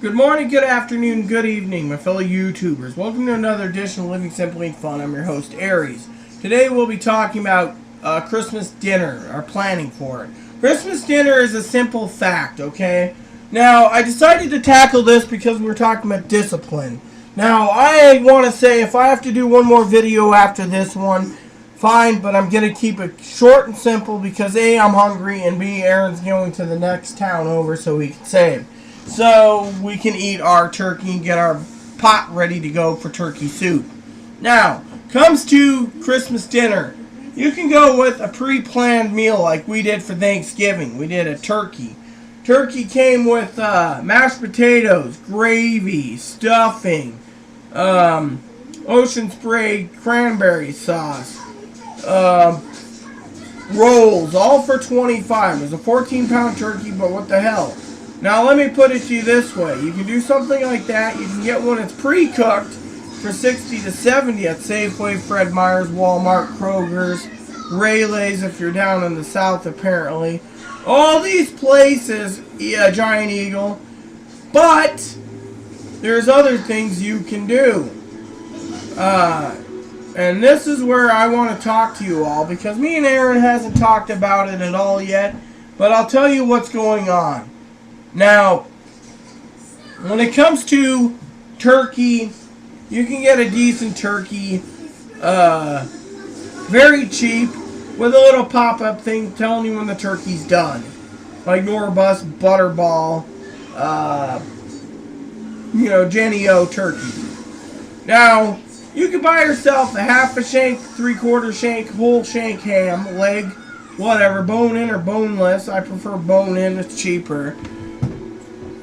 Good morning, good afternoon, good evening, my fellow YouTubers. Welcome to another edition of Living Simply and Fun. I'm your host, Aries. Today we'll be talking about Christmas dinner, our planning for it. Christmas dinner is a simple fact, okay? Now, I decided to tackle this because we were talking about discipline. Now, I want to say if I have to do one more video after this one, fine, but I'm going to keep it short and simple because A, I'm hungry, and B, Aaron's going to the next town over so we can save. So we can eat our turkey and get our pot ready to go for turkey soup. Now, comes to Christmas dinner. You can go with a pre-planned meal like we did for Thanksgiving. We did a turkey. Turkey came with mashed potatoes, gravy, stuffing, ocean spray cranberry sauce, rolls, all for $25. It was a 14-pound turkey, but what the hell. Now let me put it to you this way. You can do something like that. You can get one that's pre-cooked for $60 to $70 at Safeway, Fred Meyer's, Walmart, Kroger's, Rayleigh's if you're down in the south apparently. All these places, Giant Eagle. But there's other things you can do. And this is where I want to talk to you all because me and Aaron hasn't talked about it at all yet. But I'll tell you what's going on. Now, when it comes to turkey, you can get a decent turkey very cheap with a little pop-up thing telling you when the turkey's done. Like Norabus, Butterball, Jenny-O turkey. Now, you can buy yourself a half a shank, three-quarter shank, whole shank ham, leg, whatever, bone-in or boneless. I prefer bone-in, it's cheaper.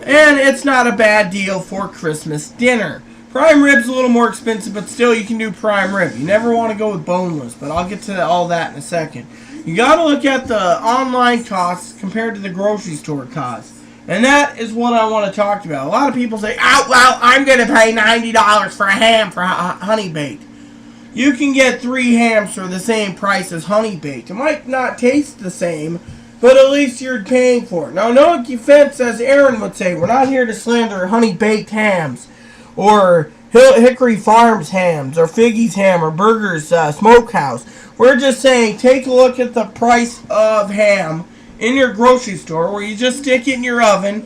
And it's not a bad deal for Christmas dinner. Prime rib's a little more expensive, but still you can do prime rib. You never want to go with boneless, but I'll get to all that in a second. You got to look at the online costs compared to the grocery store costs. And that is what I want to talk about. A lot of people say, oh, well, I'm going to pay $90 for a ham for honey baked. You can get 3 hams for the same price as honey baked. It might not taste the same, but at least you're paying for it. Now, no offense, as Aaron would say, we're not here to slander honey-baked hams, or Hickory Farms hams, or Figgy's ham, or Burger's Smokehouse. We're just saying, take a look at the price of ham in your grocery store, where you just stick it in your oven.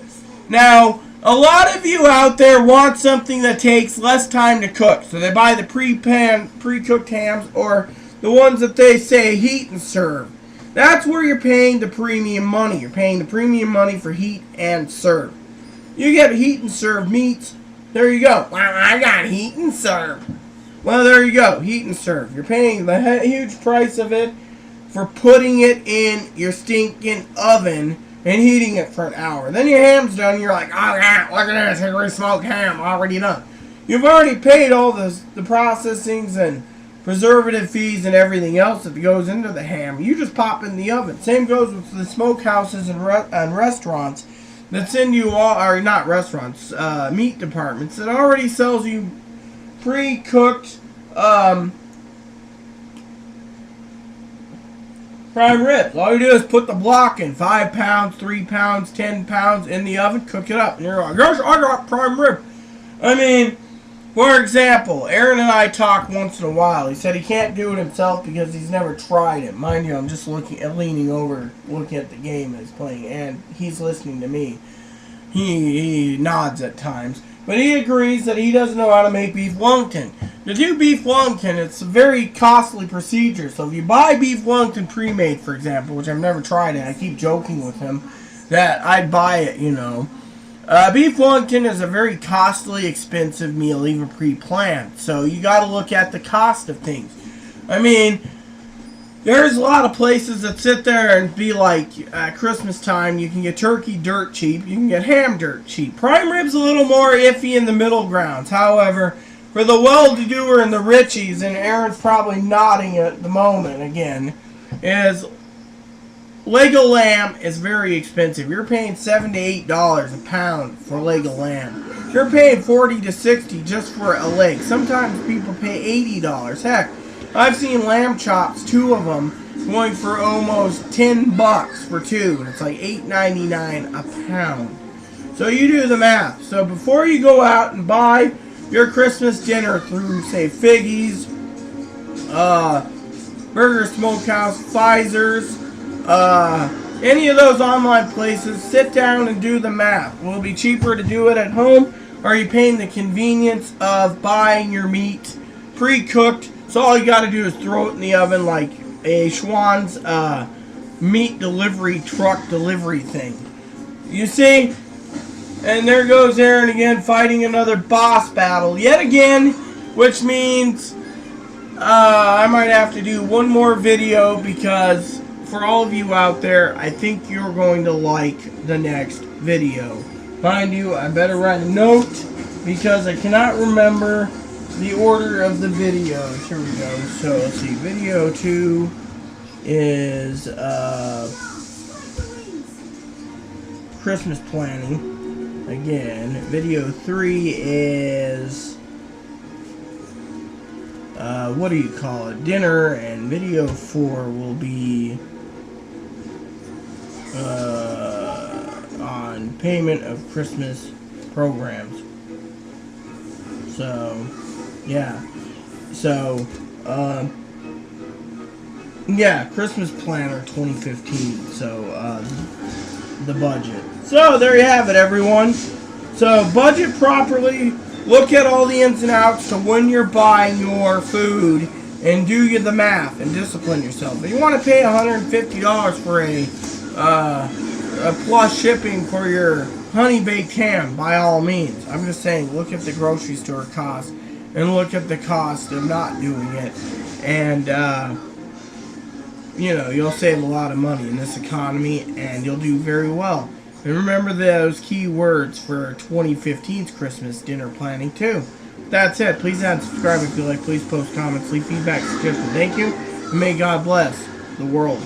Now, a lot of you out there want something that takes less time to cook, so they buy the pre-cooked hams, or the ones that they say heat and serve. That's where you're paying the premium money. You're paying the premium money for heat and serve. You get heat and serve meats. There you go. Well, I got heat and serve. Well, there you go. Heat and serve. You're paying the huge price of it for putting it in your stinking oven and heating it for an hour. Then your ham's done. And you're like, oh, yeah, look at this. Hickory smoked ham already done. You've already paid all the processings and preservative fees and everything else that goes into the ham. You just pop in the oven. Same goes with the smokehouses and restaurants that send you all, or not restaurants, meat departments that already sells you pre-cooked prime ribs. All you do is put the block in, 5 pounds, 3 pounds, 10 pounds in the oven, cook it up, and you're like, gosh, I got prime rib. I mean, for example, Aaron and I talk once in a while. He said he can't do it himself because he's never tried it. Mind you, I'm just leaning over, looking at the game that he's playing, and he's listening to me. He nods at times. But he agrees that he doesn't know how to make beef Wellington. To do beef Wellington, it's a very costly procedure. So if you buy beef Wellington pre-made, for example, which I've never tried it, I keep joking with him that I'd buy it, beef Wellington is a very costly, expensive meal, even pre-planned. So you got to look at the cost of things. I mean, there's a lot of places that sit there and be like, at Christmas time, you can get turkey dirt cheap, you can get ham dirt cheap. Prime rib's a little more iffy in the middle grounds. However, for the well-to-doer and the richies, and Aaron's probably nodding at the moment again, is leg of lamb is very expensive. You're paying $7 to $8 a pound for leg of lamb. You're paying $40 to $60 just for a leg. Sometimes people pay $80. Heck, I've seen lamb chops, 2 of them, going for almost $10 for 2, and it's like $8.99 a pound. So you do the math. So before you go out and buy your Christmas dinner through, say, Figgy's, Burger Smokehouse, Pfizer's, any of those online places, sit down and do the math. Will it be cheaper to do it at home? Or are you paying the convenience of buying your meat pre-cooked? So all you got to do is throw it in the oven like a Schwann's meat delivery truck delivery thing. You see? And there goes Aaron again fighting another boss battle yet again, which means I might have to do one more video because for all of you out there, I think you're going to like the next video. Mind you, I better write a note because I cannot remember the order of the videos. Here we go. So let's see. Video 2 is Christmas planning. Again, video 3 is what do you call it? Dinner, and video 4 will be on payment of Christmas programs. So, yeah. So, yeah, Christmas Planner 2015. So, the budget. So, there you have it, everyone. So, budget properly. Look at all the ins and outs to when you're buying your food and do the math and discipline yourself. If you want to pay $150 for a plus shipping for your honey baked ham, by all means. I'm just saying, look at the grocery store cost and look at the cost of not doing it. And, you know, you'll save a lot of money in this economy and you'll do very well. And remember those key words for 2015's Christmas dinner planning too. That's it. Please add and subscribe if you like. Please post comments, leave feedback, suggestions. Thank you. And may God bless the world.